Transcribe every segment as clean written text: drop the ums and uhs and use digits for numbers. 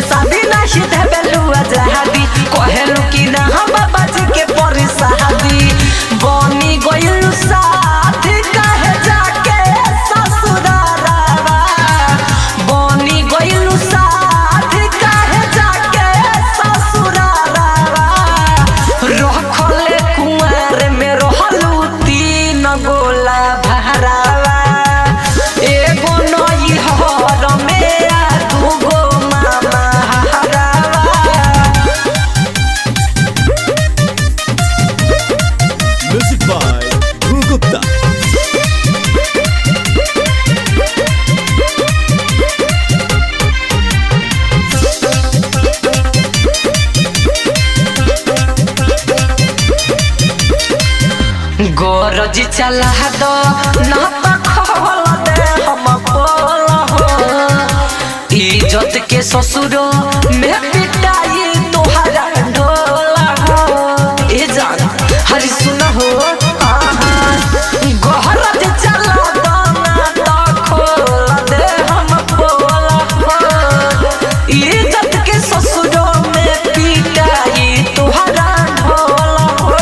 शादी नहीं देबेलू आजादी कहेलू कि ना हम बाबा जी के परिसादी बनी गइलू साथी कहे जाके ससुरारावा बनी गइलू साथी कहे जाके ससुरारावा रखले कुंवर में रहलू 3 गोला भरावा एगो नई हर में आ 2 गो मामा हरावा। Music by Dhruv Gupta. Gorji चला दो ना तो खोल दे हम बोल हो इज्जत के ससुरो में पिटाई तोहरा ढोला हो ए जान हरी सुन हो गोरजी चला दो ना तो खोल दे हम बोल हो इज्जत के ससुरो में पिटाई तोहरा ढोला हो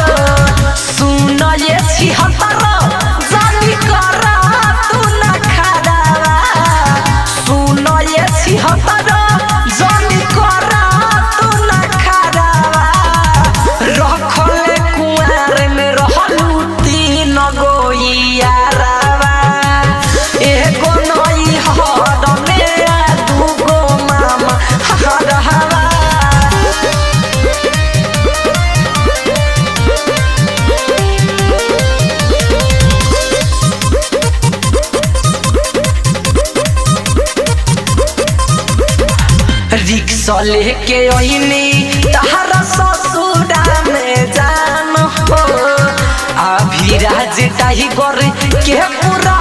सुन ये छी हतरा जानी करा तू ना खरावा सुन ये छी हतरा जानी करा तू ना खरावा रखले कुंवर में रहलू 3 गो यारावा एगो नई हर में आ 2 गो मामा हरावा। रिक्शा लेके ओइनी तहरा ससुरा में जान हो अभी राज टाइगर के पूरा